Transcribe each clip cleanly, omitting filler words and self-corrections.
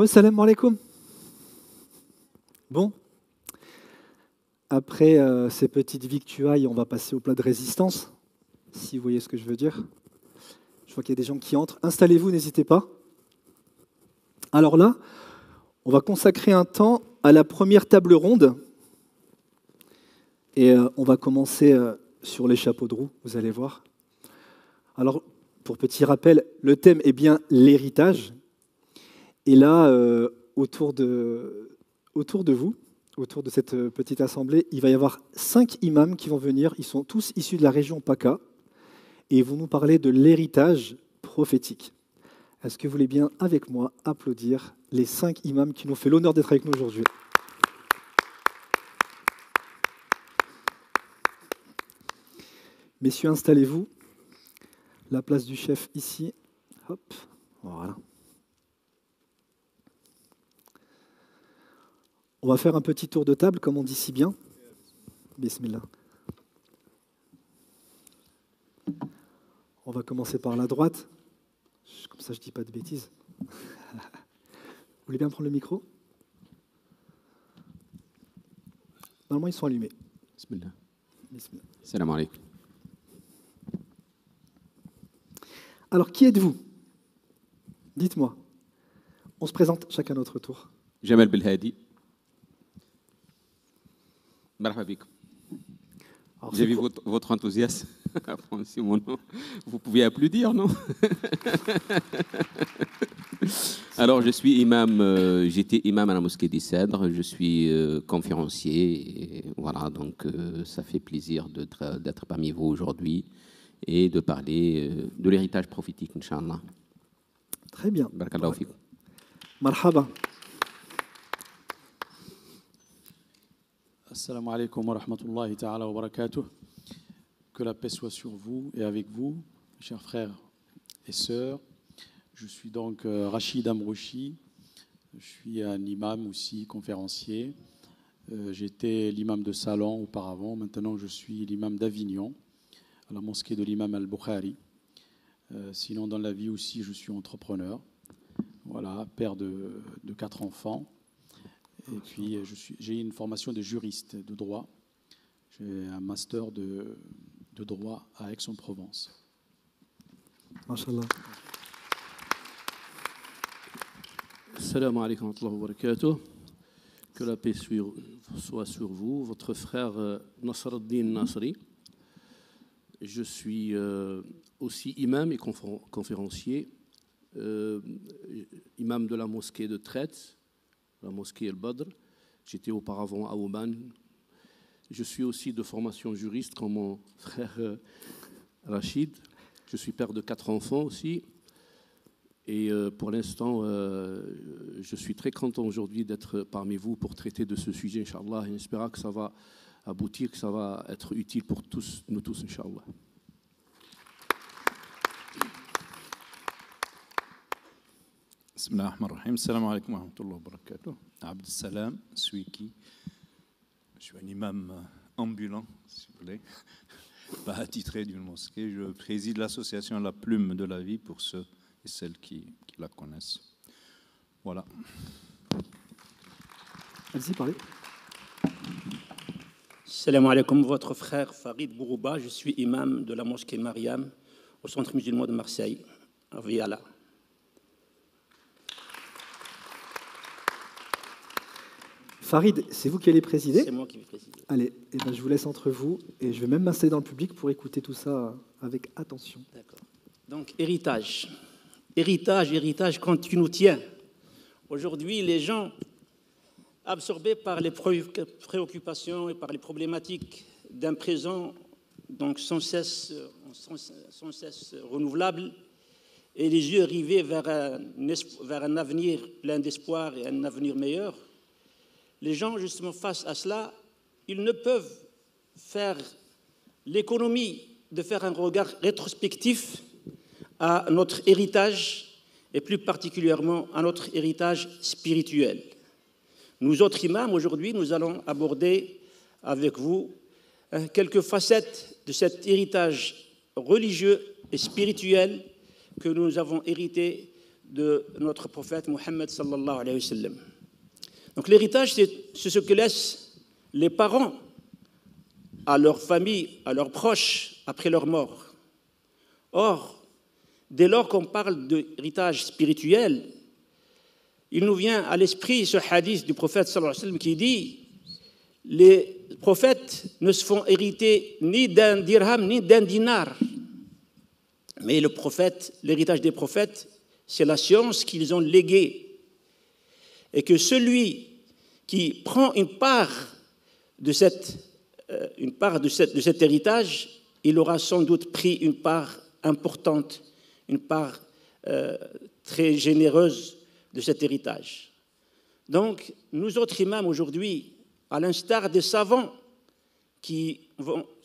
Salam alaikum. Bon, après ces petites victuailles, on va passer au plat de résistance, si vous voyez ce que je veux dire. Je vois qu'il y a des gens qui entrent. Installez-vous, n'hésitez pas. Alors là, on va consacrer un temps à la première table ronde. Et on va commencer sur les chapeaux de roue, vous allez voir. Alors, pour petit rappel, le thème est bien l'héritage. Et là, autour de vous, autour de cette petite assemblée, il va y avoir 5 imams qui vont venir. Ils sont tous issus de la région PACA et ils vont nous parler de l'héritage prophétique. Est-ce que vous voulez bien, avec moi, applaudir les 5 imams qui nous ont fait l'honneur d'être avec nous aujourd'hui? Messieurs, installez-vous. La place du chef ici. Hop, voilà. On va faire un petit tour de table, comme on dit si bien. Bismillah. On va commencer par la droite. Comme ça, je ne dis pas de bêtises. Vous voulez bien prendre le micro? Normalement, ils sont allumés. Bismillah. Bismillah. Salam alaikum. Alors, qui êtes-vous? Dites-moi. On se présente chacun à notre tour. Jamal Belhadi. Marhaba bik. J'ai vu votre enthousiasme à prononcer mon nom. Vous pouvez applaudir, non? Alors, je suis imam, j'étais imam à la mosquée des Cèdres, je suis conférencier. Et voilà, donc ça fait plaisir d'être parmi vous aujourd'hui et de parler de l'héritage prophétique, Inch'Allah. Très bien. Barakallahu fikum. Marhaba. Assalamu alaikum wa rahmatullahi ta'ala wa barakatuh. Que la paix soit sur vous et avec vous, chers frères et sœurs. Je suis donc Rachid Amrouchi. Je suis un imam aussi, conférencier. J'étais l'imam de Salon auparavant. Maintenant, je suis l'imam d'Avignon, à la mosquée de l'imam Al-Bukhari. Sinon, dans la vie aussi, je suis entrepreneur. Voilà, père de 4 enfants. Et puis, j'ai une formation de juriste de droit. J'ai un master de droit à Aix-en-Provence. Masha'Allah. Assalamu alaikum wa rahmatullahi wa barakatuh. Que la paix soit sur vous. Votre frère Nasruddin Nasri. Je suis aussi imam et conférencier. Imam de la mosquée de Traite, la mosquée El Badr. J'étais auparavant à Oman. Je suis aussi de formation juriste comme mon frère Rachid. Je suis père de 4 enfants aussi. Et pour l'instant, je suis très content aujourd'hui d'être parmi vous pour traiter de ce sujet, Inch'Allah. Et j'espère que ça va aboutir, que ça va être utile pour tous, nous tous, Inch'Allah. Bismillah ar-Rahman ar-Rahim. Assalamu alaikum wa rahmatullahi wa barakatuh. Abd Salam, Suiki. Je suis un imam ambulant, si vous voulez, pas attitré d'une mosquée. Je préside l'association La Plume de la Vie pour ceux et celles qui la connaissent. Voilà. Allez-y, parlez. Salam alaikum, votre frère Farid Bourouba. Je suis imam de la mosquée Mariam au centre musulman de Marseille, à Viala. Farid, c'est vous qui allez présider? C'est moi qui vais présider. Allez, eh ben, je vous laisse entre vous et je vais même m'installer dans le public pour écouter tout ça avec attention. D'accord. Donc, héritage. Héritage, quand tu nous tiens. Aujourd'hui, les gens, absorbés par les préoccupations et par les problématiques d'un présent donc sans cesse renouvelable, et les yeux rivés vers un avenir plein d'espoir et un avenir meilleur, les gens, justement, face à cela, ils ne peuvent faire l'économie de faire un regard rétrospectif à notre héritage, et plus particulièrement à notre héritage spirituel. Nous autres imams, aujourd'hui, nous allons aborder avec vous quelques facettes de cet héritage religieux et spirituel que nous avons hérité de notre prophète Mohammed sallallahu alayhi wa sallam. Donc l'héritage, c'est ce que laissent les parents à leur famille, à leurs proches, après leur mort. Or, dès lors qu'on parle d'héritage spirituel, il nous vient à l'esprit ce hadith du prophète sallallahu alayhi wa sallam qui dit « Les prophètes ne se font hériter ni d'un dirham ni d'un dinar. Mais l'héritage des prophètes, c'est la science qu'ils ont léguée. Et que celui qui prend une part de cet héritage, il aura sans doute pris une part importante, une part très généreuse de cet héritage. Donc, nous autres imams aujourd'hui, à l'instar des savants qui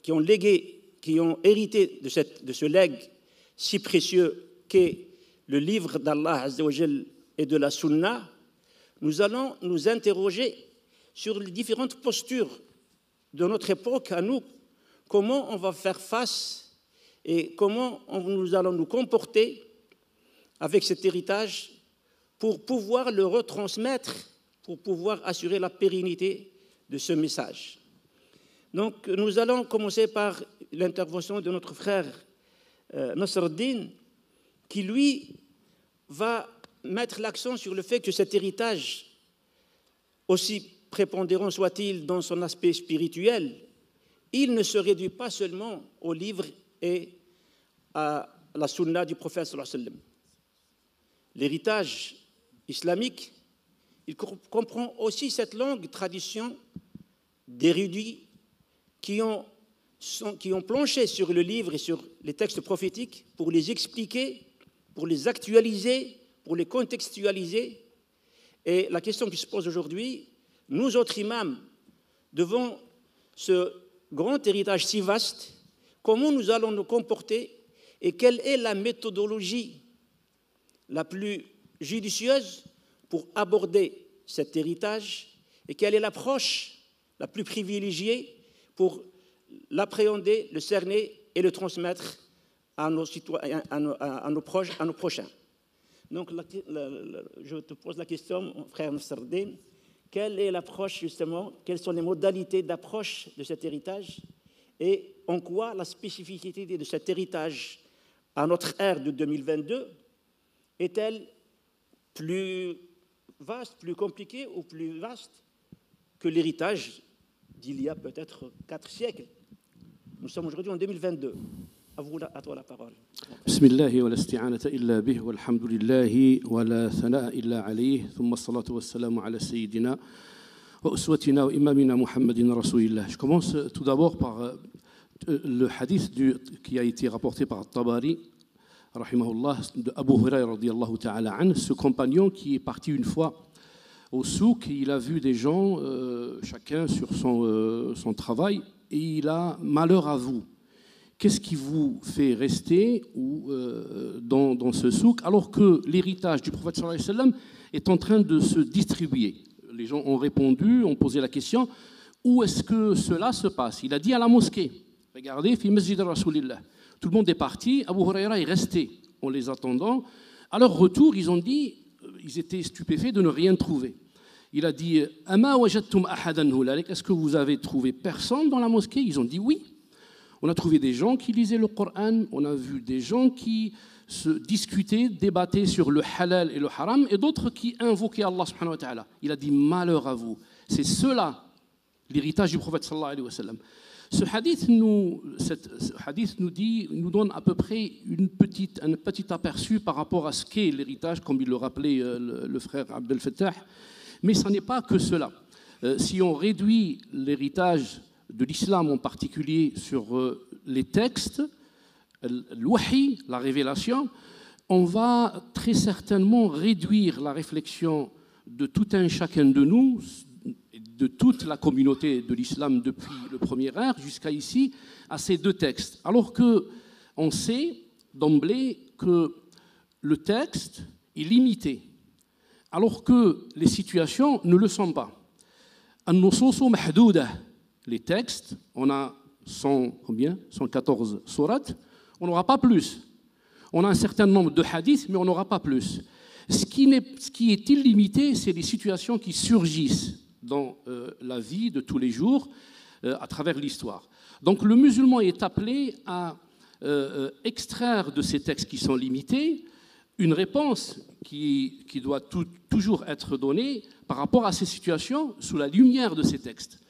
ont hérité de ce legs si précieux qu'est le livre d'Allah Azza wa Jal et de la Sunna, nous allons nous interroger sur les différentes postures de notre époque à nous, comment on va faire face et comment nous allons nous comporter avec cet héritage pour pouvoir le retransmettre, pour pouvoir assurer la pérennité de ce message. Donc, nous allons commencer par l'intervention de notre frère Nasreddin, qui, lui, va mettre l'accent sur le fait que cet héritage, aussi prépondérant soit-il dans son aspect spirituel, il ne se réduit pas seulement au livre et à la sunna du prophète sallallahu alayhi wa sallam. L'héritage islamique, il comprend aussi cette longue tradition d'érudits qui ont planché sur le livre et sur les textes prophétiques pour les expliquer, pour les actualiser, pour les contextualiser. Et la question qui se pose aujourd'hui, nous autres imams, devant ce grand héritage si vaste, comment nous allons nous comporter et quelle est la méthodologie la plus judicieuse pour aborder cet héritage et quelle est l'approche la plus privilégiée pour l'appréhender, le cerner et le transmettre à nos proches, à nos prochains. Donc, je te pose la question, mon frère Nasreddin, quelle est l'approche justement, quelles sont les modalités d'approche de cet héritage et en quoi la spécificité de cet héritage à notre ère de 2022 est-elle plus vaste, plus compliquée ou plus vaste que l'héritage d'il y a peut-être 4 siècles. Nous sommes aujourd'hui en 2022. À toi la parole. بسم الله ولا استعانة إلا به والحمد لله ولا ثناء إلا عليه ثم الصلاة والسلام على سيدنا وأسوتنا وإمامنا محمد رسول الله. Je commence tout d'abord par le hadith qui a été rapporté par Tabari, rahimahullah, de Abu Huraira radiyallahu ta'ala an, ce compagnon qui est parti une fois au souk, il a vu des gens, chacun sur son travail, et il a malheur à vous. Qu'est-ce qui vous fait rester dans ce souk alors que l'héritage du prophète sallallahu alayhi wa sallam est en train de se distribuer? Les gens ont répondu, ont posé la question, où est-ce que cela se passe? Il a dit à la mosquée. Regardez, fi masjid Rasulillah. Tout le monde est parti, Abu Huraira est resté en les attendant. À leur retour, ils ont dit, ils étaient stupéfaits de ne rien trouver. Il a dit, Ama wajadtum ahadan hulalik, est-ce que vous avez trouvé personne dans la mosquée? Ils ont dit oui. On a trouvé des gens qui lisaient le Coran, on a vu des gens qui se discutaient, débattaient sur le halal et le haram, et d'autres qui invoquaient Allah subhanahu wa ta'ala. Il a dit malheur à vous. C'est cela, l'héritage du prophète sallallahu alayhi wa sallam. Ce hadith nous donne à peu près un petit aperçu par rapport à ce qu'est l'héritage, comme il le rappelait le frère Abdel Fattah. Mais ce n'est pas que cela. Si on réduit l'héritage de l'islam en particulier sur les textes, l'wahi, la révélation, on va très certainement réduire la réflexion de tout un chacun de nous, de toute la communauté de l'islam depuis le premier ère jusqu'à ici, à ces 2 textes. Alors qu'on sait d'emblée que le texte est limité, alors que les situations ne le sont pas. An-nusus mahdouda, les textes, on a 114 sourates, on n'aura pas plus. On a un certain nombre de hadiths, mais on n'aura pas plus. Ce qui est illimité, c'est les situations qui surgissent dans la vie de tous les jours à travers l'histoire. Donc le musulman est appelé à extraire de ces textes qui sont limités une réponse qui doit toujours être donnée par rapport à ces situations sous la lumière de ces textes.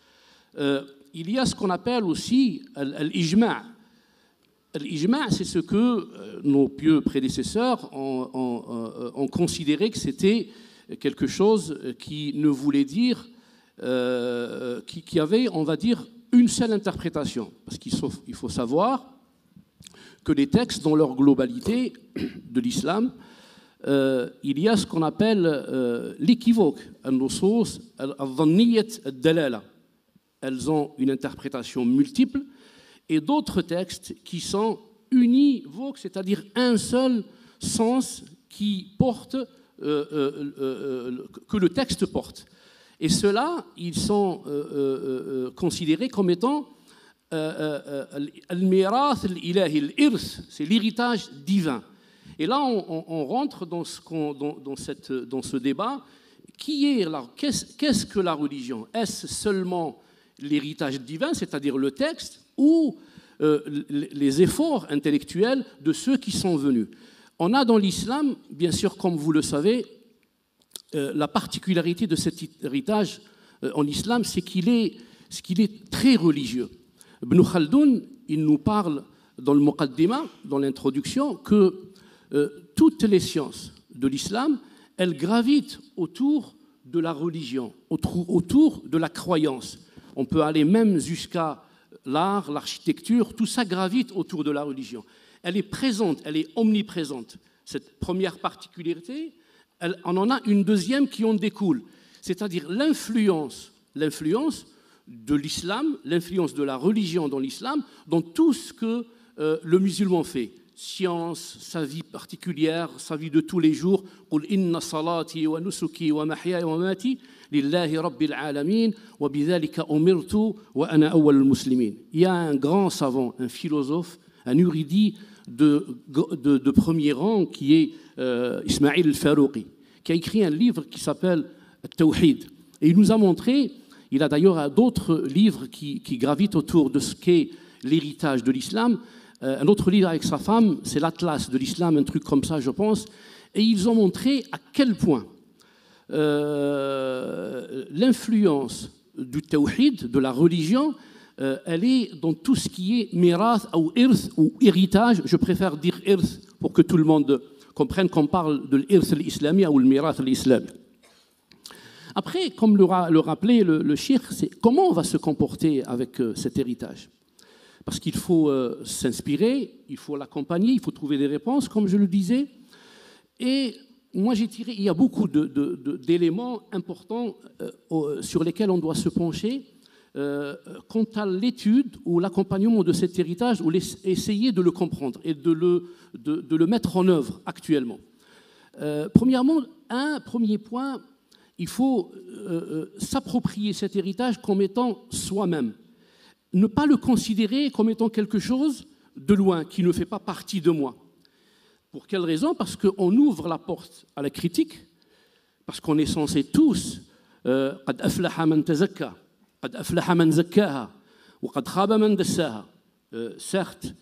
Il y a ce qu'on appelle aussi l'ijma'. L'ijma', c'est ce que nos pieux prédécesseurs ont considéré que c'était quelque chose qui ne voulait dire, qui avait, on va dire, une seule interprétation. Parce qu'il faut savoir que les textes, dans leur globalité de l'islam, il y a ce qu'on appelle l'équivoque, al-nusus al-dhanniyat al-dalala. Elles ont une interprétation multiple, et d'autres textes qui sont univoques, c'est-à-dire un seul sens qui porte, que le texte porte. Et ceux-là, ils sont considérés comme étant al-mirath al-ilahi, al-irth, c'est l'héritage divin. Et là, on rentre dans ce débat. Qu'est-ce que la religion? Est-ce seulement l'héritage divin, c'est-à-dire le texte, ou les efforts intellectuels de ceux qui sont venus? On a dans l'islam, bien sûr, comme vous le savez, la particularité de cet héritage en islam, c'est qu'il est très religieux. Ibn Khaldoun, il nous parle dans le Muqaddima, dans l'introduction, que toutes les sciences de l'islam, elles gravitent autour de la religion, autour de la croyance. On peut aller même jusqu'à l'art, l'architecture, tout ça gravite autour de la religion. Elle est présente, elle est omniprésente. Cette première particularité, on en a une deuxième qui en découle, c'est-à-dire l'influence de l'islam, l'influence de la religion dans l'islam, dans tout ce que le musulman fait. Science, sa vie particulière, sa vie de tous les jours. قُلْ إِنَّ صَلَاتِي وَنُسُكِي وَمَحْيَايَ وَمَمَاتِي لِلَّهِ رَبِّ الْعَالَمِينَ وَبِذَلِكَ أُمِرْتُ وَأَنَا أَوَّلُ الْمُسْلِمِينَ. Il y a un grand savant, un philosophe, un érudit de premier rang qui est Ismaïl al-Farouqi, qui a écrit un livre qui s'appelle Tawhid. Et il nous a montré, il a d'ailleurs d'autres livres qui gravitent autour de ce qu'est l'héritage de l'islam. Un autre livre avec sa femme, c'est l'Atlas de l'islam, un truc comme ça, je pense. Et ils ont montré à quel point l'influence du tawhid, de la religion, elle est dans tout ce qui est mirath ou irth ou héritage. Je préfère dire irth pour que tout le monde comprenne qu'on parle de l'irth l'islami ou le mirath l'islami. Après, comme le rappelait le cheikh, c'est comment on va se comporter avec cet héritage. Parce qu'il faut s'inspirer, il faut l'accompagner, il faut trouver des réponses, comme je le disais. Et moi, j'ai tiré, il y a beaucoup d'éléments importants sur lesquels on doit se pencher quant à l'étude ou l'accompagnement de cet héritage, ou essayer de le comprendre et de le mettre en œuvre actuellement. Premièrement, un premier point, il faut s'approprier cet héritage comme étant soi-même. Ne pas le considérer comme étant quelque chose de loin, qui ne fait pas partie de moi. Pour quelle raison? Parce qu'on ouvre la porte à la critique, parce qu'on est censé tous قد أفلح من تزكى قد أفلح من زكاها وقد خاب من دساها. Certes,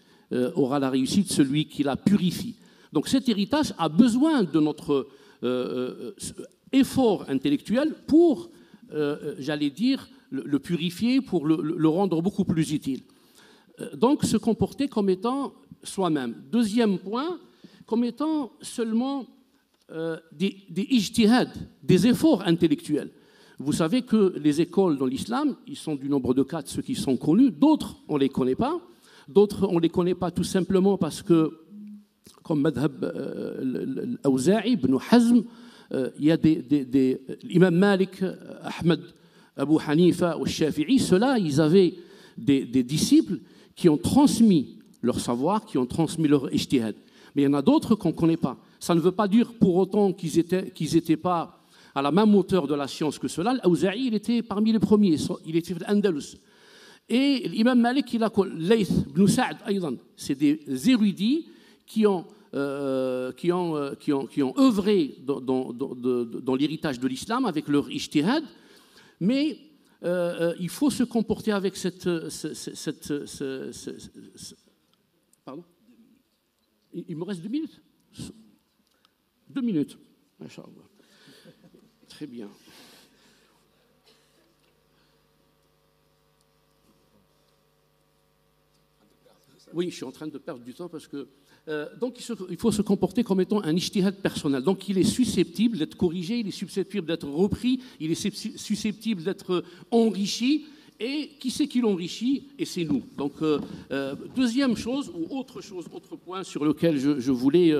aura la réussite celui qui la purifie. Donc cet héritage a besoin de notre effort intellectuel pour, j'allais dire, le purifier, pour le rendre beaucoup plus utile. Donc se comporter comme étant soi-même. Deuxième point, comme étant seulement des ijtihad, des efforts intellectuels. Vous savez que les écoles dans l'islam, ils sont du nombre de 4 ceux qui sont connus, d'autres on ne les connaît pas, d'autres on ne les connaît pas tout simplement parce que, comme Madhab al-Awza'i, Ibn Hazm, il y a l'imam Malik, Ahmed, Abu Hanifa ou Shafi'i, ceux-là, ils avaient des disciples qui ont transmis leur savoir, qui ont transmis leur ijtihad. Mais il y en a d'autres qu'on ne connaît pas. Ça ne veut pas dire pour autant qu'ils n'étaient pas à la même hauteur de la science que ceux-là. Al-Awza'i, il était parmi les premiers, il était à l'Andalus. Et l'imam Malik, il a Layth ibn Sa'd, c'est des érudits qui ont œuvré dans l'héritage de l'islam avec leur ijtihad, mais il faut se comporter avec pardon ? Il me reste 2 minutes ? 2 minutes. Masha'Allah. Très bien. Oui, je suis en train de perdre du temps parce que... donc, il faut se comporter comme étant un ijtihad personnel. Donc, il est susceptible d'être corrigé, il est susceptible d'être repris, il est susceptible d'être enrichi. Et qui c'est qui l'enrichit? Et c'est nous. Donc, deuxième chose, ou autre point sur lequel je voulais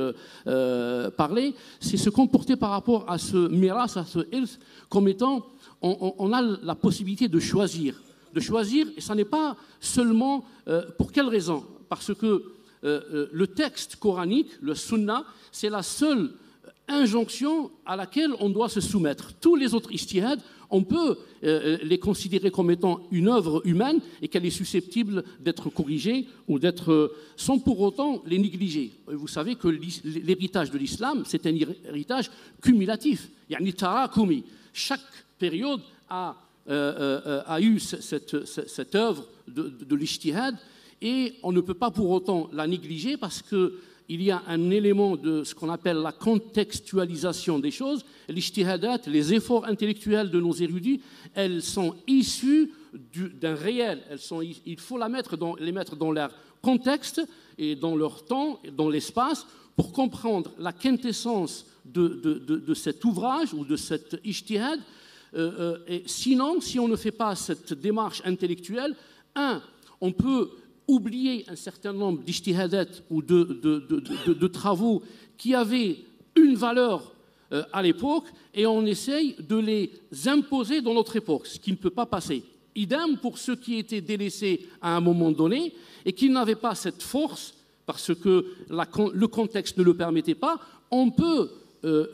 parler, c'est se comporter par rapport à ce miras, à ce irth, comme étant, on a la possibilité de choisir. Et ça n'est pas seulement... pour quelle raison? Parce que le texte coranique, le sunnah, c'est la seule injonction à laquelle on doit se soumettre. Tous les autres ijtihad, on peut les considérer comme étant une œuvre humaine et qu'elle est susceptible d'être corrigée ou d'être sans pour autant les négliger. Vous savez que l'héritage de l'islam, c'est un héritage cumulatif. Yani tarakumi. Chaque période a eu cette œuvre de l'ijtihad et on ne peut pas pour autant la négliger parce qu'il y a un élément de ce qu'on appelle la contextualisation des choses. L'ijtihadat, les efforts intellectuels de nos érudits, elles sont issues d'un réel. Il faut les mettre dans leur contexte et dans leur temps, et dans l'espace, pour comprendre la quintessence de cet ouvrage ou de cet ijtihad. Et sinon, si on ne fait pas cette démarche intellectuelle, on peut oublier un certain nombre d'ijtihadat ou de travaux qui avaient une valeur à l'époque et on essaye de les imposer dans notre époque, ce qui ne peut pas passer. Idem pour ceux qui étaient délaissés à un moment donné et qui n'avaient pas cette force parce que le contexte ne le permettait pas. On peut,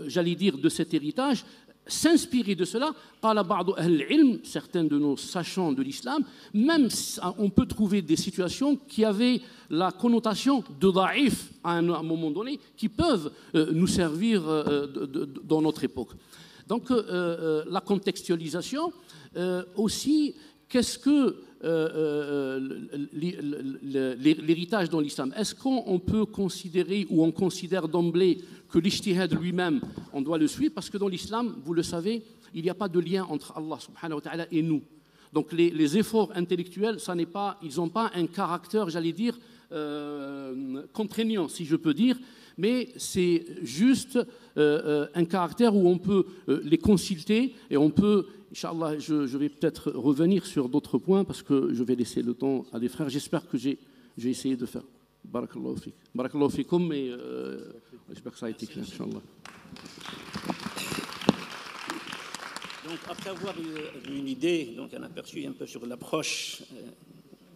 j'allais dire, de cet héritage, s'inspirer de cela par la ba'd al-ilm, certains de nos sachants de l'islam, même on peut trouver des situations qui avaient la connotation de da'if à un moment donné, qui peuvent nous servir dans notre époque. Donc la contextualisation, aussi, qu'est-ce que l'héritage dans l'islam? Est-ce qu'on peut considérer ou on considère d'emblée que l'ijtihad lui-même, on doit le suivre? Parce que dans l'islam, vous le savez, il n'y a pas de lien entre Allah subhanahu wa ta'ala et nous. Donc les efforts intellectuels, ils n'ont pas un caractère, j'allais dire, contraignant, si je peux dire, mais c'est juste un caractère où on peut les consulter et on peut, Inch'Allah, je vais peut-être revenir sur d'autres points parce que je vais laisser le temps à des frères. J'espère que j'ai essayé de faire. Barakallahu fik. Barakallahu fikum, mais j'espère que ça a été clair, Inch'Allah. Donc, après avoir eu une idée, donc un aperçu un peu sur l'approche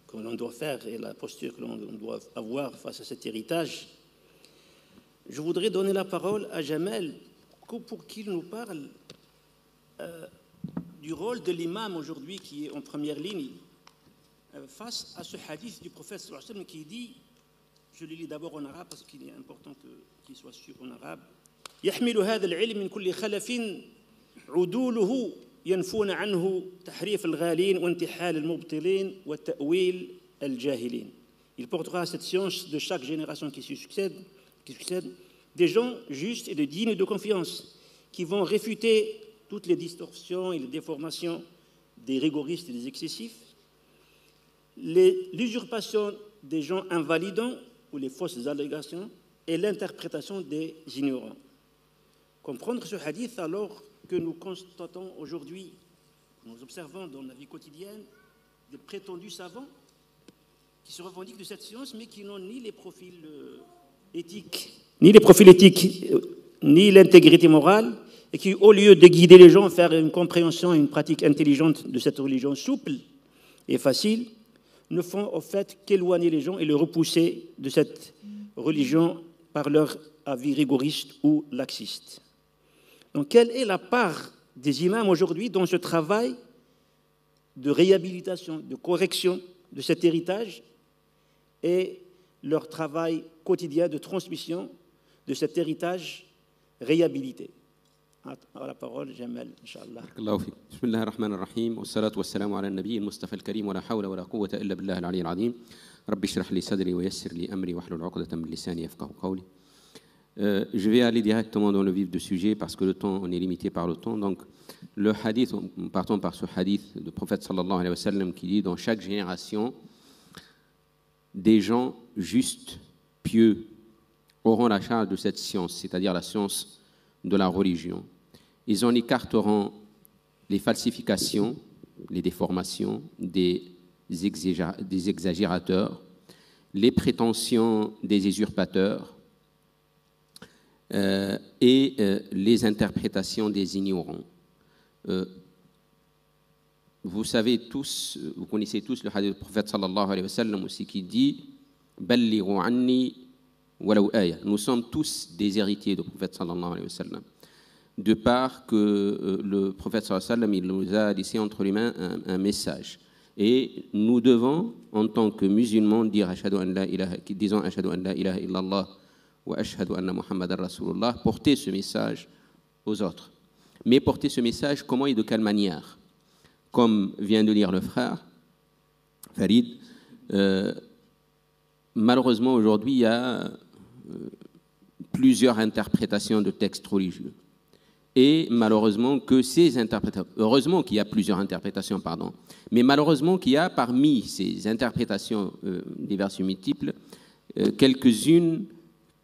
que l'on doit faire et la posture que l'on doit avoir face à cet héritage, je voudrais donner la parole à Jamel pour qu'il nous parle du rôle de l'imam aujourd'hui qui est en première ligne face à ce hadith du prophète sallallahu alayhi wa sallam qui dit, je le lis d'abord en arabe parce qu'il est important qu'il soit sûr en arabe, يحمل هذا العلم من كل خلف عدوله ينفون عنه تحريف الغالين وانتحال المبطلين وتأويل الجاهلين. Il portera cette science de chaque génération qui succède, des gens justes et dignes de confiance qui vont réfuter toutes les distorsions et les déformations des rigoristes et des excessifs, l'usurpation des gens invalidants ou les fausses allégations et l'interprétation des ignorants. Comprendre ce hadith alors que nous constatons aujourd'hui, nous observons dans la vie quotidienne, des prétendus savants qui se revendiquent de cette science mais qui n'ont ni les profils éthiques, ni l'intégrité morale, et qui, au lieu de guider les gens, faire une compréhension et une pratique intelligente de cette religion souple et facile, ne font au fait qu'éloigner les gens et les repousser de cette religion par leur avis rigoriste ou laxiste. Donc, quelle est la part des imams aujourd'hui dans ce travail de réhabilitation, de correction de cet héritage et leur travail quotidien de transmission de cet héritage réhabilité. À la parole, Jamal, Inch'Allah. Barakallahu fik. Bismillahir Rahmanir Rahim. Wassalatu wassalamu ala an-nabiy al-Mustafa al-Karim wa la hawla wa la quwwata illa billah al-ali al-azim. Rabbi shrah li sadri wa yassir li amri wahlul 'uqdatan min lisani yafqahu qawli. Je vais aller directement dans le vif du sujet parce que le temps, on est limité par le temps. Donc, le hadith, partons par ce hadith du prophète sallallahu alayhi wa sallam qui dit dans chaque génération, des gens justes, pieux, auront la charge de cette science, c'est-à-dire la science de la religion. Ils en écarteront les falsifications, les déformations des exagérateurs, les prétentions des usurpateurs et les interprétations des ignorants. Vous savez tous, vous connaissez tous le hadith du prophète sallallahu alayhi wa sallam aussi qui dit « Ballighu anni walaw aya ». Nous sommes tous des héritiers du prophète sallallahu alayhi wa sallam. De part que le prophète sallallahu alayhi wa sallam, il nous a laissé entre les mains un message. Et nous devons, en tant que musulmans, dire disons ashhadu an la ilaha illallah wa ashhadu anna muhammadan rasulullah, porter ce message aux autres. Mais porter ce message, comment et de quelle manière? Comme vient de lire le frère Farid, malheureusement aujourd'hui il y a plusieurs interprétations de textes religieux. Et malheureusement que ces interprétations, heureusement qu'il y a plusieurs interprétations, pardon, mais malheureusement qu'il y a parmi ces interprétations diverses et multiples, quelques-unes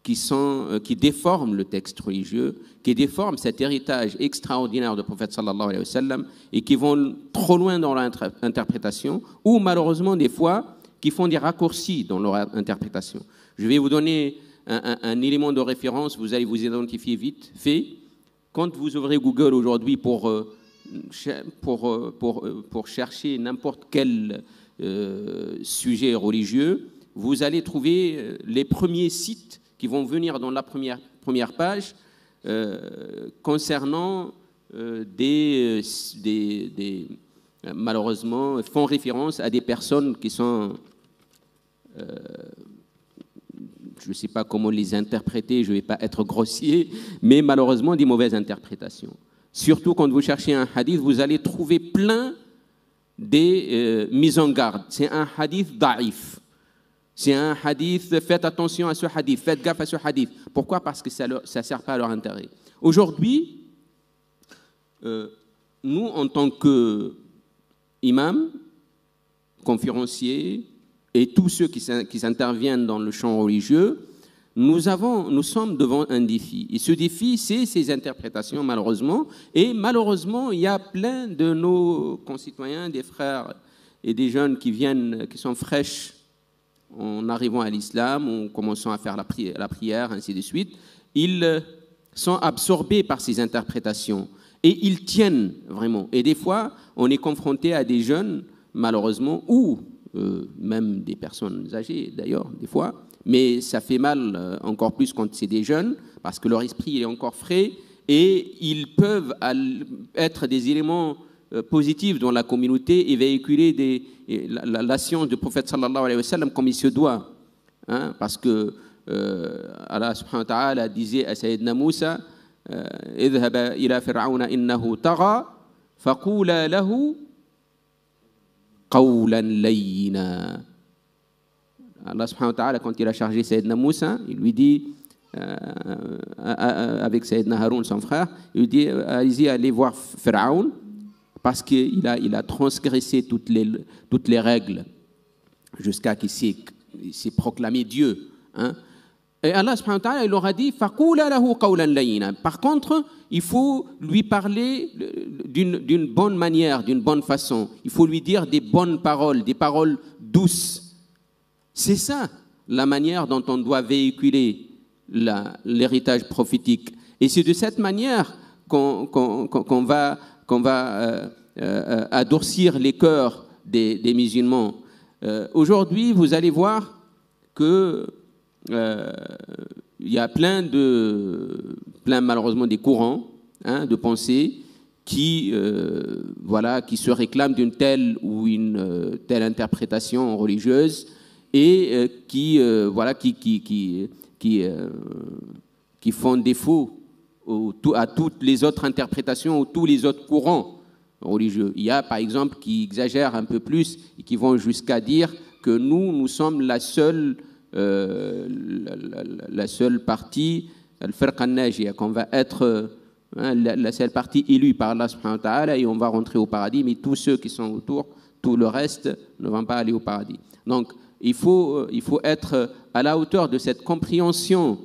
qui déforment le texte religieux, qui déforment cet héritage extraordinaire du prophète sallallahu alayhi wa sallam et qui vont trop loin dans leur interprétation ou malheureusement des fois qui font des raccourcis dans leur interprétation. Je vais vous donner un élément de référence, vous allez vous identifier vite fait. Quand vous ouvrez Google aujourd'hui pour chercher n'importe quel sujet religieux, vous allez trouver les premiers sites qui vont venir dans la première page concernant malheureusement, font référence à des personnes qui sont, je ne sais pas comment les interpréter, je ne vais pas être grossier, mais malheureusement des mauvaises interprétations. Surtout quand vous cherchez un hadith, vous allez trouver plein des mises en garde. C'est un hadith da'if. C'est un hadith, faites attention à ce hadith, faites gaffe à ce hadith. Pourquoi? Parce que ça ne sert pas à leur intérêt. Aujourd'hui, nous, en tant qu'imams, conférenciers et tous ceux qui interviennent dans le champ religieux, nous sommes devant un défi. Et ce défi, c'est ces interprétations, malheureusement. Et malheureusement, il y a plein de nos concitoyens, des frères et des jeunes qui sont fraîches en arrivant à l'islam, en commençant à faire la prière, ainsi de suite. Ils sont absorbés par ces interprétations et ils tiennent vraiment. Et des fois, on est confronté à des jeunes, malheureusement, ou même des personnes âgées, d'ailleurs, des fois, mais ça fait mal encore plus quand c'est des jeunes, parce que leur esprit est encore frais et ils peuvent être des éléments positifs dans la communauté et véhiculer la science du prophète sallallahu alayhi wa sallam comme il se doit. Hein, parce que Allah subhanahu wa ta'ala disait à Sayyidina Moussa idhhaba ila fir'auna innahu tagha faqula lahu qawlan layyina. Allah subhanahu wa ta'ala, quand il a chargé Sayyidina Moussa, il lui dit avec Sayyidina Haroun, son frère, il lui dit allez voir Pharaon parce qu'il a transgressé toutes les règles jusqu'à qu'il s'est proclamé Dieu. Hein. Et Allah subhanahu wa ta'ala, il leur a dit faqula lahu qawlan layyina. Par contre, il faut lui parler d'une bonne manière, d'une bonne façon. Il faut lui dire des bonnes paroles, des paroles douces. C'est ça la manière dont on doit véhiculer l'héritage prophétique. Et c'est de cette manière qu'on va adoucir les cœurs des musulmans. Aujourd'hui, vous allez voir que il y a plein malheureusement des courants de pensée qui se réclament d'une telle ou une telle interprétation religieuse et qui qui font défaut à toutes les autres interprétations ou tous les autres courants religieux. Il y a, par exemple, qui exagèrent un peu plus et qui vont jusqu'à dire que nous sommes la seule partie, al-firqa an-najiyya, qu'on va être la seule partie élue par Allah subhanahu wa ta'ala et on va rentrer au paradis, mais tous ceux qui sont autour, tout le reste ne vont pas aller au paradis. Donc, il faut être à la hauteur de cette compréhension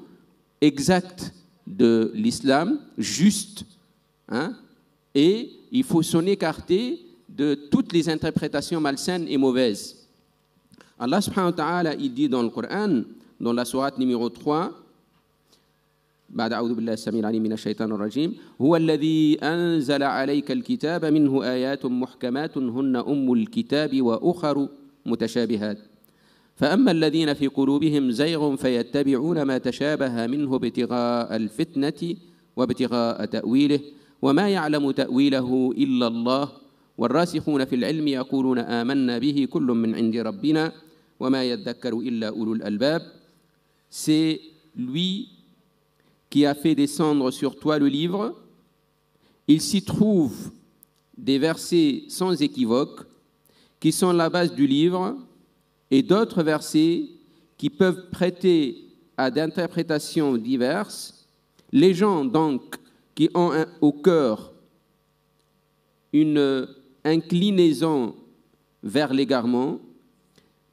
exacte de l'islam, juste, et il faut s'en écarter de toutes les interprétations malsaines et mauvaises. Allah subhanahu wa ta'ala, il dit dans le Coran, dans la sourate numéro 3, بعد أعوذ بالله السميع العليم من الشيطان الرجيم هو الذي أنزل عليك الكتاب منه آيات محكمات هن أم الكتاب وأخر متشابهات فأما الذين في قلوبهم زيغ فيتبعون ما تشابه منه ابتغاء الفتنة وابتغاء تأويله وما يعلم تأويله إلا الله والراسخون في العلم يقولون آمنا به كل من عند ربنا وما يذكر إلا أولو الألباب. C'est lui qui a fait descendre sur toi le livre. Il s'y trouve des versets sans équivoque qui sont la base du livre et d'autres versets qui peuvent prêter à d'interprétations diverses. Les gens donc qui ont au cœur une inclinaison vers l'égarement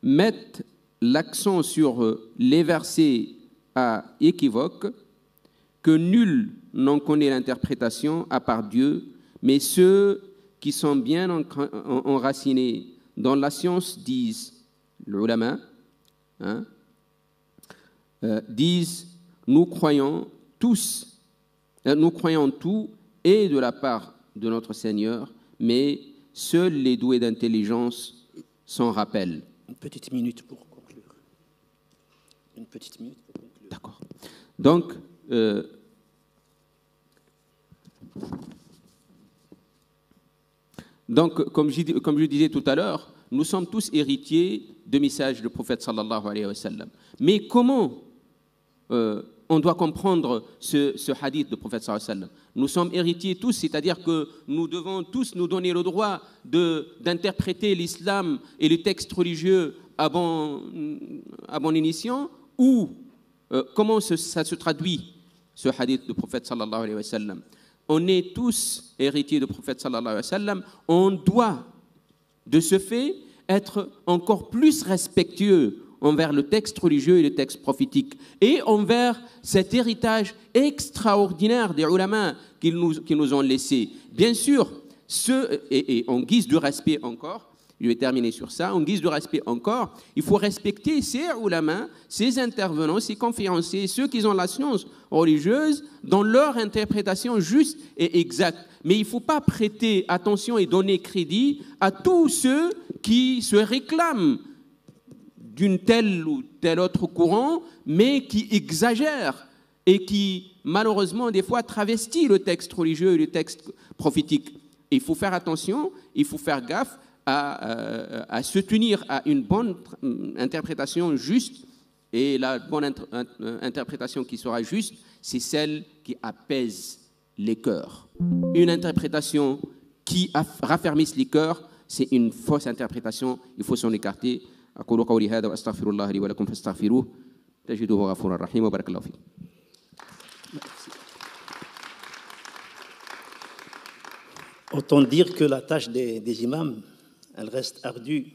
mettent l'accent sur les versets à équivoque que nul n'en connaît l'interprétation à part Dieu, mais ceux qui sont bien enracinés dans la science disent, l'ulama, disent, nous croyons tout et de la part de notre Seigneur, mais seuls les doués d'intelligence s'en rappellent. Une petite minute pour conclure. Une petite minute pour conclure. D'accord. Donc, comme je disais tout à l'heure, nous sommes tous héritiers de messages du prophète sallallahu alayhi wa sallam. Mais comment on doit comprendre ce hadith du prophète sallallahu alayhi wa sallam? Nous sommes héritiers tous, c'est-à-dire que nous devons tous nous donner le droit d'interpréter l'islam et les textes religieux à bon initiant, ou comment ça se traduit, ce hadith du prophète sallallahu alayhi wa sallam? On est tous héritiers du prophète sallallahu alayhi wa sallam. On doit, de ce fait, être encore plus respectueux envers le texte religieux et le texte prophétique et envers cet héritage extraordinaire des ulama qu'ils nous ont laissé. Bien sûr, et en guise de respect encore, je vais terminer sur ça, en guise de respect encore, il faut respecter ces ulama, ces intervenants, ces conférenciers, ceux qui ont la science religieuse dans leur interprétation juste et exacte. Mais il ne faut pas prêter attention et donner crédit à tous ceux qui se réclament d'une telle ou tel autre courant, mais qui exagèrent et qui, malheureusement, des fois, travestissent le texte religieux et le texte prophétique. Et il faut faire attention, il faut faire gaffe à se tenir à une bonne interprétation juste, et la bonne interprétation qui sera juste, c'est celle qui apaise les cœurs. Une interprétation qui raffermisse les cœurs, c'est une fausse interprétation, il faut s'en écarter. أقول قولي هذا وأستغفر الله لي ولكم فاستغفروه تجدوه غفورا رحيما وبارك الله فيكم. Autant dire que la tâche des imams, elle reste ardue.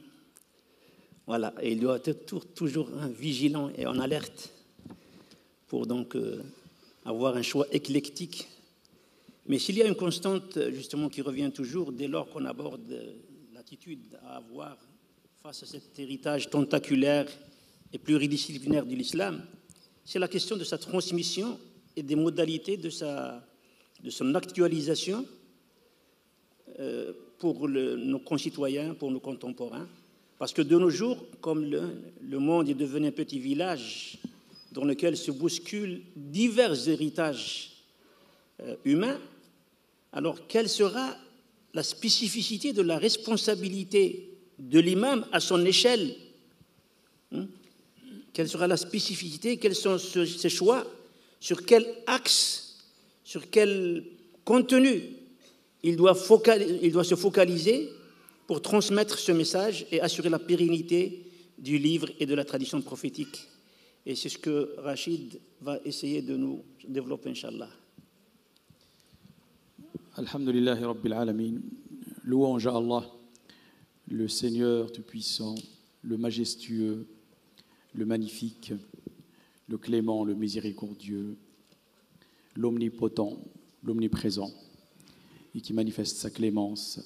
Voilà, et il doit être toujours vigilant et en alerte pour donc avoir un choix éclectique. Mais s'il y a une constante justement qui revient toujours dès lors qu'on aborde l'attitude à avoir face à cet héritage tentaculaire et pluridisciplinaire de l'islam, c'est la question de sa transmission et des modalités de son actualisation pour nos concitoyens, pour nos contemporains. Parce que de nos jours, comme le monde est devenu un petit village dans lequel se bousculent divers héritages humains, alors quelle sera la spécificité de la responsabilité de l'imam à son échelle? Quelle sera la spécificité? Quels sont ses choix sur quel axe, sur quel contenu il doit se focaliser pour transmettre ce message et assurer la pérennité du livre et de la tradition prophétique. Et c'est ce que Rachid va essayer de nous développer, Inch'Allah. Alhamdulillahi Rabbil Alamin. Louange à Allah, le Seigneur Tout-Puissant, le majestueux, le magnifique, le clément, le miséricordieux, l'omnipotent, l'omniprésent, et qui manifeste sa clémence.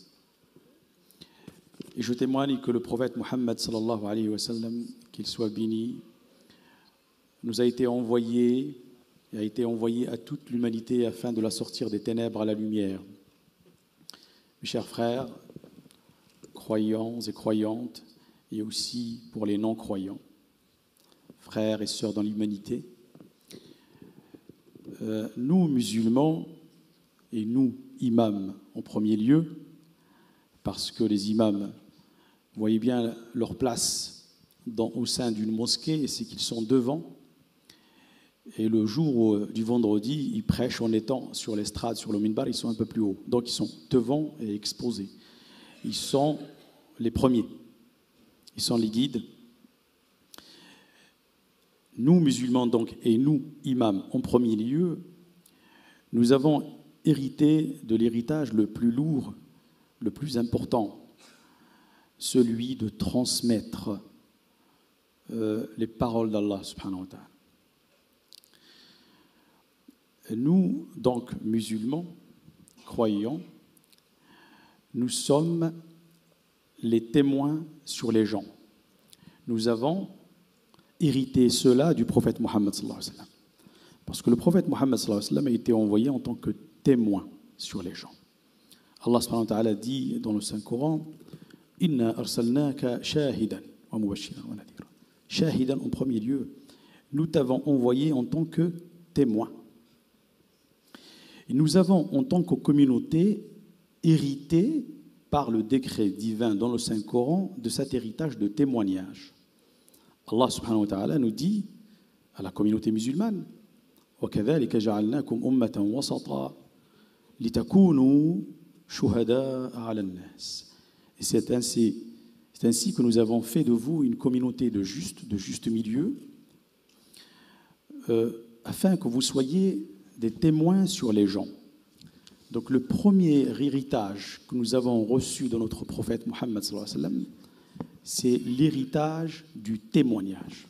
Et je témoigne que le prophète Muhammad sallallahu alayhi wa sallam, qu'il soit béni, nous a été envoyé et a été envoyé à toute l'humanité afin de la sortir des ténèbres à la lumière. Mes chers frères, croyants et croyantes, et aussi pour les non-croyants, frères et sœurs dans l'humanité, nous, musulmans, et nous, imams, en premier lieu, parce que les imams, vous voyez bien leur place au sein d'une mosquée, c'est qu'ils sont devant. Et le jour du vendredi, ils prêchent en étant sur l'estrade, sur le minbar, ils sont un peu plus haut. Donc ils sont devant et exposés. Ils sont les premiers. Ils sont les guides. Nous, musulmans, donc, et nous, imams, en premier lieu, nous avons hérité de l'héritage le plus lourd, le plus important, celui de transmettre les paroles d'Allah subhanahu wa ta'ala. Nous, donc, musulmans, croyants, nous sommes les témoins sur les gens. Nous avons hérité cela du prophète Mohammed sallallahu alayhi wa sallam. Parce que le prophète Mohammed sallallahu alayhi wa sallam a été envoyé en tant que témoin sur les gens. Allah subhanahu wa ta'ala dit dans le Saint-Coran, « Inna arsalnaka shahidan wa mubashiran wa nadhira » Shahidan en premier lieu, nous t'avons envoyé en tant que témoin. Et nous avons, en tant que communauté, hérité par le décret divin dans le Saint-Coran de cet héritage de témoignage. Allah subhanahu wa ta'ala nous dit à la communauté musulmane وَكَذَلِكَ جَعَلْنَاكُمْ أُمَّةً وَسَطًا لِتَكُونُوا شُهَدَاءَ عَلَى النَّاسِ. Et c'est ainsi que nous avons fait de vous une communauté de juste milieu, afin que vous soyez des témoins sur les gens. Donc le premier héritage que nous avons reçu de notre prophète Mohammed sallallahu alayhi wa sallam, c'est l'héritage du témoignage.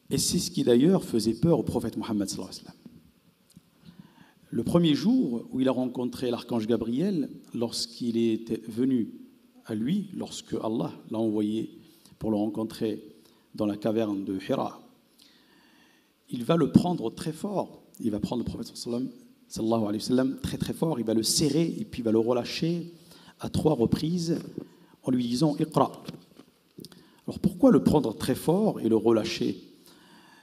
Et c'est ce qui d'ailleurs faisait peur au prophète Mohammed sallallahu alayhi wa sallam. Le premier jour où il a rencontré l'archange Gabriel, lorsqu'il était venu à lui, lorsque Allah l'a envoyé pour le rencontrer dans la caverne de Hira, il va le prendre très fort. Il va prendre le prophète sallallahu alayhi wa sallam très très fort, il va le serrer et puis il va le relâcher à 3 reprises en lui disant « Iqra ». Alors pourquoi le prendre très fort et le relâcher?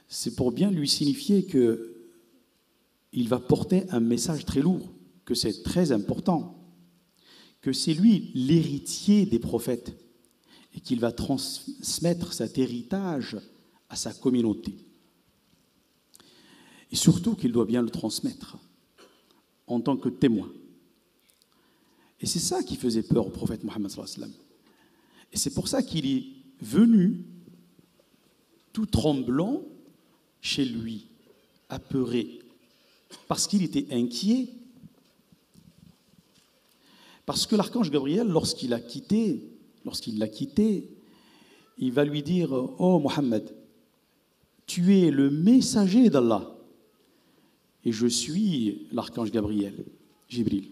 C'est pour bien lui signifier qu'il va porter un message très lourd, que c'est très important, que c'est lui l'héritier des prophètes et qu'il va transmettre cet héritage à sa communauté. Et surtout qu'il doit bien le transmettre en tant que témoin. Et c'est ça qui faisait peur au prophète Mohammed sallallahu alayhi wa sallam. Et c'est pour ça qu'il est venu tout tremblant chez lui, apeuré, parce qu'il était inquiet. Parce que l'archange Gabriel, lorsqu'il l'a quitté, il va lui dire « Oh Mohammed, tu es le messager d'Allah. » Et je suis l'archange Gabriel, Jibril.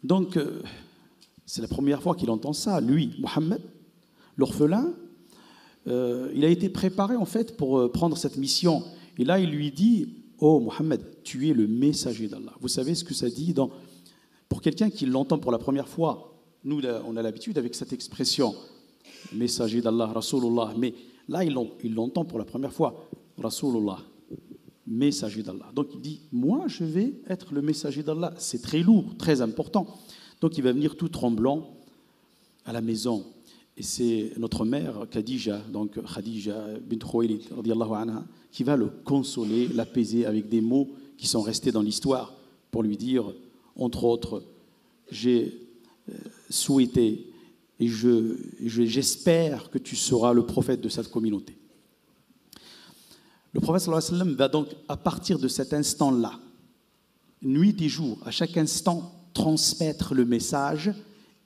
Donc, c'est la première fois qu'il entend ça. Lui, Mohammed, l'orphelin, il a été préparé en fait pour prendre cette mission. Et là, il lui dit « Oh Mohammed, tu es le messager d'Allah. » Vous savez ce que ça dit pour quelqu'un qui l'entend pour la première fois. Nous, on a l'habitude avec cette expression « messager d'Allah, Rasulullah ». Mais là, il l'entend pour la première fois « Rasulullah ». Messager d'Allah. Donc il dit, moi je vais être le messager d'Allah. C'est très lourd, très important. Donc il va venir tout tremblant à la maison. Et c'est notre mère, Khadija, donc Khadija bint Khuwaylid, radiyallahu anha, qui va le consoler, l'apaiser avec des mots qui sont restés dans l'histoire pour lui dire, entre autres, j'ai souhaité et j'espère que tu seras le prophète de cette communauté. Le prophète sallallahu alayhi wa sallam va donc, à partir de cet instant-là, nuit et jour, à chaque instant, transmettre le message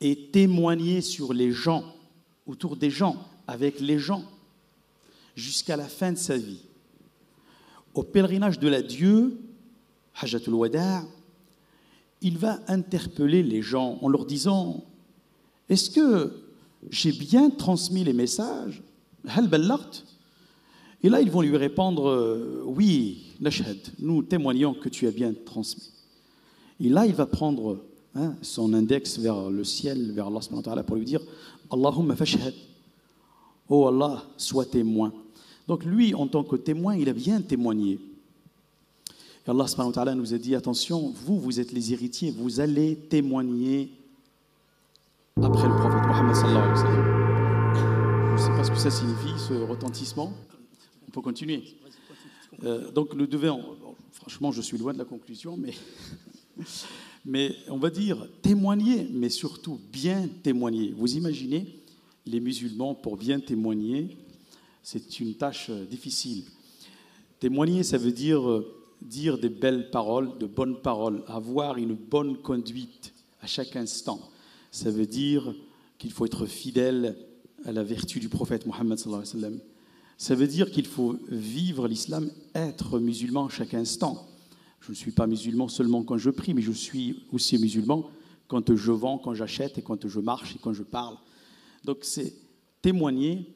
et témoigner sur les gens, autour des gens, avec les gens, jusqu'à la fin de sa vie. Au pèlerinage de l'adieu, Hajjatul Wada', il va interpeller les gens en leur disant « Est-ce que j'ai bien transmis les messages ? Hal ballagt ?» Et là, ils vont lui répondre « Oui, nashhad, nous témoignons que tu as bien transmis. » Et là, il va prendre son index vers le ciel, vers Allah subhanahu wa ta'ala, pour lui dire « Allahumma fashhad » « Oh Allah, sois témoin. » Donc lui, en tant que témoin, il a bien témoigné. Et Allah subhanahu wa ta'ala nous a dit « Attention, vous êtes les héritiers, vous allez témoigner après le prophète Mohammed sallallahu alayhi wa sallam. » Je ne sais pas ce que ça signifie, ce retentissement. On peut continuer. Donc nous devons, franchement, je suis loin de la conclusion, mais on va dire témoigner, mais surtout bien témoigner. Vous imaginez les musulmans, pour bien témoigner, c'est une tâche difficile. Témoigner, ça veut dire dire des belles paroles, de bonnes paroles, avoir une bonne conduite à chaque instant. Ça veut dire qu'il faut être fidèle à la vertu du prophète Mohammed sallallahu alayhi wa sallam. Ça veut dire qu'il faut vivre l'islam, être musulman à chaque instant. Je ne suis pas musulman seulement quand je prie, mais je suis aussi musulman quand je vends, quand j'achète et quand je marche et quand je parle. Donc c'est témoigner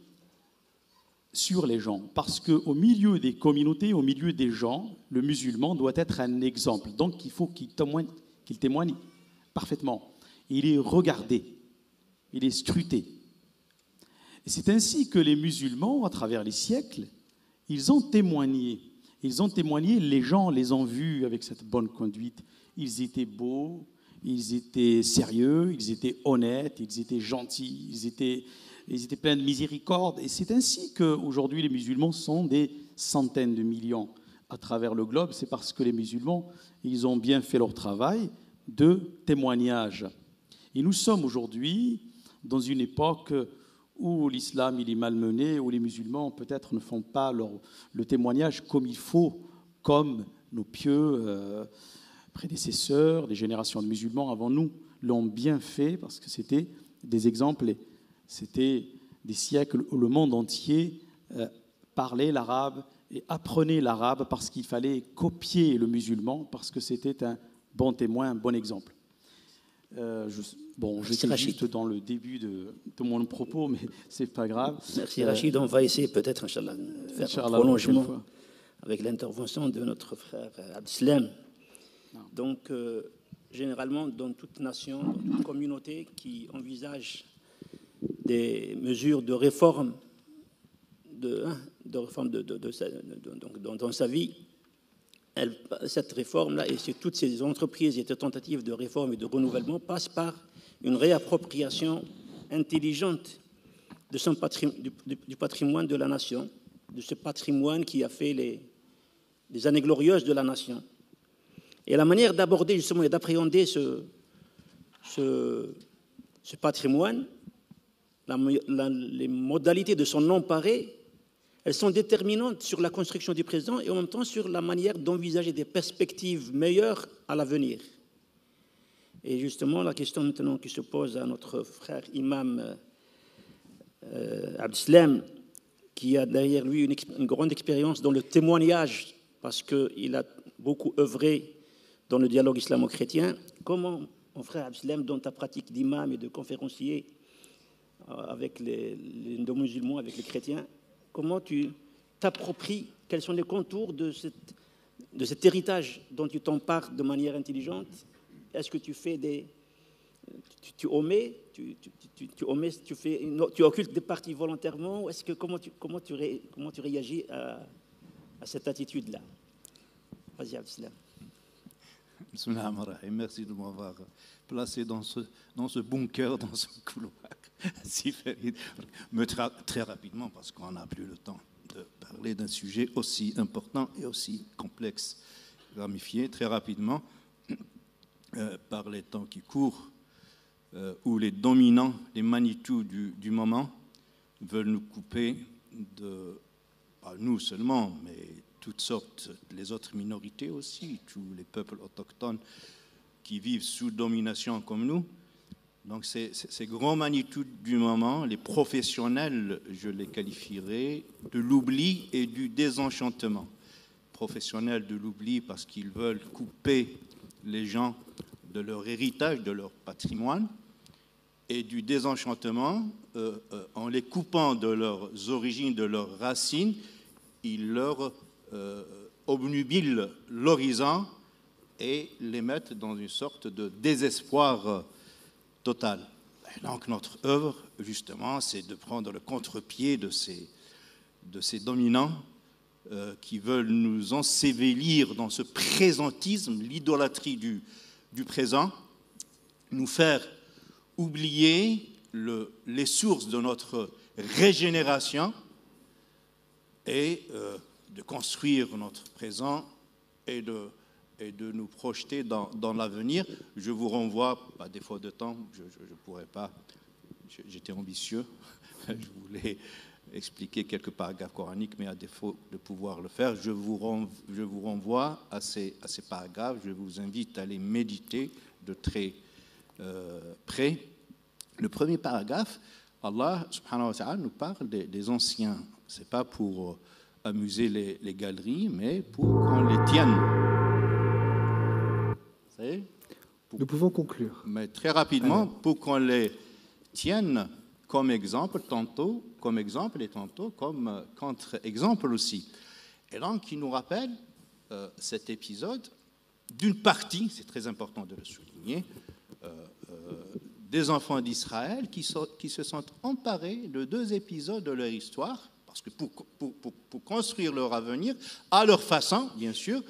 sur les gens, parce qu'au milieu des communautés, au milieu des gens, le musulman doit être un exemple. Donc il faut qu'il témoigne parfaitement. Il est regardé, il est scruté. Et c'est ainsi que les musulmans, à travers les siècles, ils ont témoigné. Ils ont témoigné, les gens les ont vus avec cette bonne conduite. Ils étaient beaux, ils étaient sérieux, ils étaient honnêtes, ils étaient gentils, ils étaient pleins de miséricorde. Et c'est ainsi qu'aujourd'hui, les musulmans sont des centaines de millions à travers le globe. C'est parce que les musulmans, ils ont bien fait leur travail de témoignage. Et nous sommes aujourd'hui dans une époque où l'islam il est malmené, où les musulmans peut-être ne font pas le témoignage comme il faut, comme nos pieux prédécesseurs, des générations de musulmans avant nous l'ont bien fait, parce que c'était des exemples, c'était des siècles où le monde entier parlait l'arabe et apprenait l'arabe parce qu'il fallait copier le musulman, parce que c'était un bon témoin, un bon exemple. J'étais juste dans le début de mon propos, mais c'est pas grave. Merci Rachid, on va essayer peut-être, Inch'Allah, de faire un prolongement avec l'intervention de notre frère Abdeslam. Donc, généralement, dans toute nation, dans toute communauté qui envisage des mesures de réforme, dans sa vie, cette réforme-là, et toutes ces entreprises et ces tentatives de réforme et de renouvellement passent par une réappropriation intelligente de du patrimoine de la nation, de ce patrimoine qui a fait les années glorieuses de la nation. Et la manière d'aborder justement et d'appréhender ce patrimoine, les modalités de son emparer, elles sont déterminantes sur la construction du présent et en même temps sur la manière d'envisager des perspectives meilleures à l'avenir. Et justement, la question maintenant qui se pose à notre frère imam Abdeslam, qui a derrière lui une grande expérience dans le témoignage, parce qu'il a beaucoup œuvré dans le dialogue islamo-chrétien. Comment, mon frère Abdeslam, dans ta pratique d'imam et de conférencier avec les musulmans, avec les chrétiens, comment tu t'appropries, quels sont les contours de cet héritage dont tu t'empares de manière intelligente? Est-ce que tu fais tu omets, tu occultes des parties volontairement? Est-ce que comment tu réagis à cette attitude-là? Vas-y, Abdeslam. Merci de m'avoir placé dans ce bunker, dans ce couloir. Mais très rapidement, parce qu'on n'a plus le temps de parler d'un sujet aussi important et aussi complexe, ramifié, très rapidement, par les temps qui courent, où les dominants, les Manitou du moment, veulent nous couper de, pas nous seulement, mais toutes sortes, les autres minorités aussi, tous les peuples autochtones qui vivent sous domination comme nous. Donc ces grands Manitou du moment, les professionnels, je les qualifierais de l'oubli et du désenchantement. Professionnels de l'oubli parce qu'ils veulent couper les gens de leur héritage, de leur patrimoine, et du désenchantement, en les coupant de leurs origines, de leurs racines, ils leur obnubilent l'horizon et les mettent dans une sorte de désespoir total. Et donc notre œuvre, justement, c'est de prendre le contre-pied de ces dominants qui veulent nous ensevelir dans ce présentisme, l'idolâtrie du présent, nous faire oublier les sources de notre régénération et de construire notre présent et de nous projeter dans l'avenir. Je vous renvoie, à défaut de temps, je ne pourrais pas, j'étais ambitieux, je voulais expliquer quelques paragraphes coraniques, mais à défaut de pouvoir le faire, je vous renvoie à ces paragraphes, je vous invite à les méditer de très près. Le premier paragraphe, Allah subhanahu wa ta'ala nous parle des anciens. Ce n'est pas pour amuser les galeries, mais pour qu'on les tienne. Nous pouvons conclure. Mais très rapidement, pour qu'on les tienne comme exemple, tantôt comme exemple et tantôt comme contre-exemple aussi. Et donc, il nous rappelle cet épisode d'une partie, c'est très important de le souligner, des enfants d'Israël qui se sont emparés de deux épisodes de leur histoire, parce que pour construire leur avenir, à leur façon, bien sûr,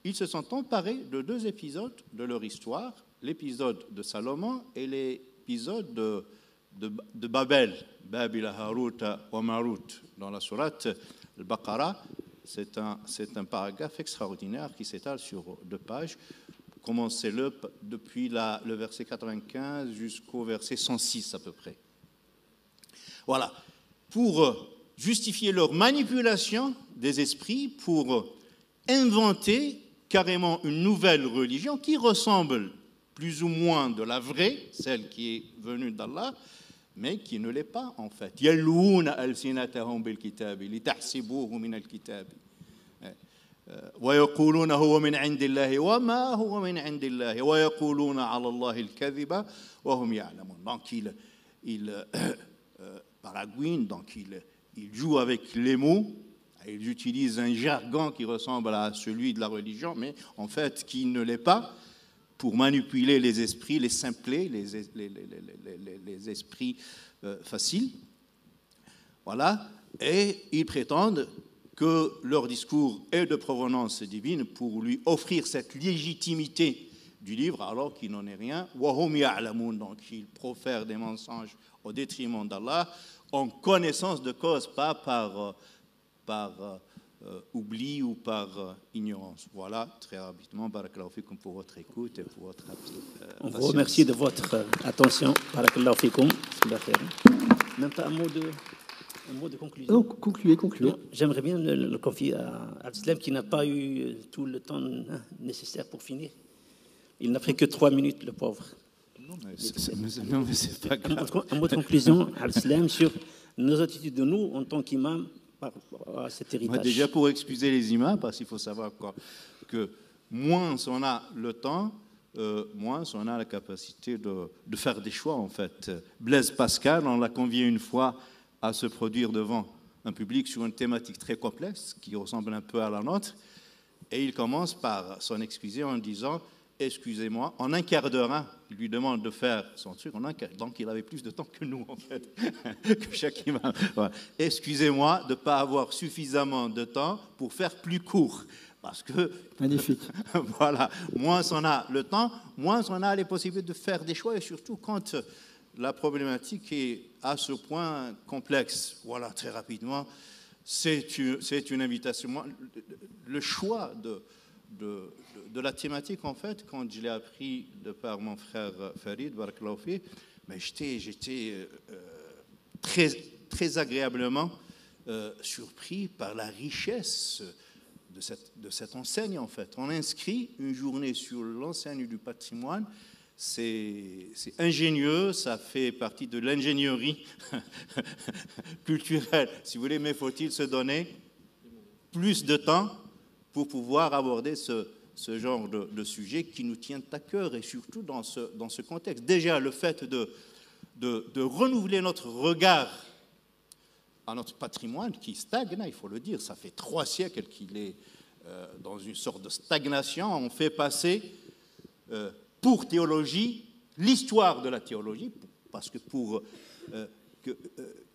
ils se sont emparés de deux épisodes de leur histoire, l'épisode de Salomon et l'épisode de Babel, Babila Haruta wa Marut, dans la sourate Al-Baqarah. C'est un paragraphe extraordinaire qui s'étale sur 2 pages. Commencez-le depuis le verset 95 jusqu'au verset 106 à peu près. Voilà. Pour justifier leur manipulation des esprits, pour inventer carrément une nouvelle religion qui ressemble plus ou moins de la vraie, celle qui est venue d'Allah, mais qui ne l'est pas en fait. Yallouna alsinatahum bil kitabi litahsibuhu min al kitabi. ويقولون هو من عند الله وما هو من عند الله ويقولون على الله الكذب وهم يعلمون. Donc il baragouine, donc il joue avec les mots, il utilise un jargon qui ressemble à celui de la religion, mais en fait qui ne l'est pas, pour manipuler les esprits, les simpler, les esprits faciles. Voilà, et ils prétendent que leur discours est de provenance divine pour lui offrir cette légitimité du livre alors qu'il n'en est rien. Donc ils profèrent des mensonges au détriment d'Allah en connaissance de cause, pas par oubli ou par ignorance. Voilà, très rapidement, barakallahu fikoum pour votre écoute et pour votre On vous remercie de votre attention. Barakallahu fikoum. Même pas un mot de conclusion. Non, concluez. J'aimerais bien le confier à Abdeslam qui n'a pas eu tout le temps nécessaire pour finir. Il n'a pris que 3 minutes, le pauvre. Non, mais c'est pas grave. Un mot de conclusion, Abdeslam, sur nos attitudes de nous en tant qu'imam par rapport à cet héritage. Déjà pour excuser les imams, parce qu'il faut savoir que moins on a le temps, moins on a la capacité de faire des choix en fait. Blaise Pascal, on l'a convié une fois à se produire devant un public sur une thématique très complexe qui ressemble un peu à la nôtre, et il commence par s'en excuser en disant « Excusez-moi », en un quart d'heure, il lui demande de faire son truc en un quart, donc il avait plus de temps que nous en fait, que chaque imam. Voilà. Excusez-moi de ne pas avoir suffisamment de temps pour faire plus court. Parce que, Magnifique. voilà, moins on a le temps, moins on a les possibilités de faire des choix, et surtout quand la problématique est à ce point complexe. Voilà, très rapidement, c'est une invitation. Le choix de la thématique, en fait, quand je l'ai appris de par mon frère Farid, barakallahu fi, mais j'étais très agréablement surpris par la richesse de cette enseigne, en fait. On inscrit une journée sur l'enseigne du patrimoine. C'est ingénieux, ça fait partie de l'ingénierie culturelle, si vous voulez, mais faut-il se donner plus de temps pour pouvoir aborder ce genre de sujet qui nous tient à cœur, et surtout dans ce contexte. Déjà, le fait de renouveler notre regard à notre patrimoine qui stagne, il faut le dire, ça fait 3 siècles qu'il est dans une sorte de stagnation. On fait passer pour théologie l'histoire de la théologie, parce que pour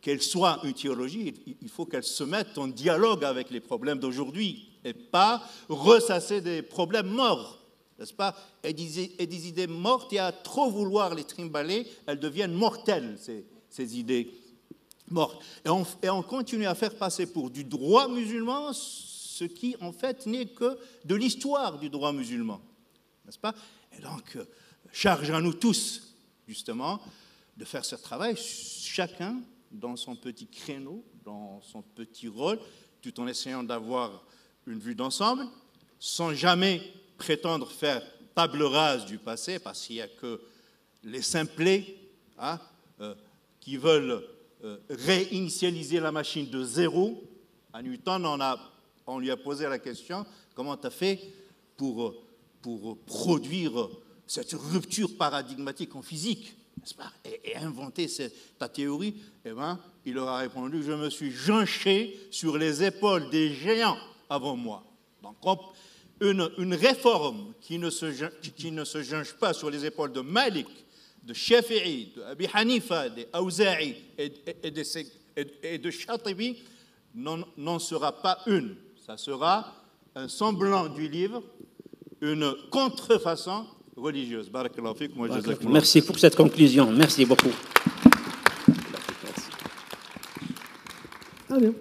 qu'elle soit une théologie, il faut qu'elle se mette en dialogue avec les problèmes d'aujourd'hui et pas ressasser des problèmes morts, n'est-ce pas, et des idées mortes, et à trop vouloir les trimballer, elles deviennent mortelles, ces idées mortes. Et on continue à faire passer pour du droit musulman ce qui, en fait, n'est que de l'histoire du droit musulman, n'est-ce pas? Et donc, charge à nous tous, justement, de faire ce travail, chacun dans son petit créneau, dans son petit rôle, tout en essayant d'avoir une vue d'ensemble, sans jamais prétendre faire table rase du passé, parce qu'il n'y a que les simplets qui veulent réinitialiser la machine de zéro. À Newton, on lui a posé la question, comment tu as fait pour produire cette rupture paradigmatique en physique, n'est-ce pas, et inventer ta théorie? Eh bien, il leur a répondu, je me suis jonché sur les épaules des géants avant moi. Donc, une réforme qui ne se jonche pas sur les épaules de Malik, de Shafi'i, de Abi Hanifa, de Awza'i et de Shatibi n'en sera pas une. Ça sera un semblant du livre, une contrefaçon religieuse. Barakallahu fik, moi, merci pour cette conclusion. Merci beaucoup. Ah bien.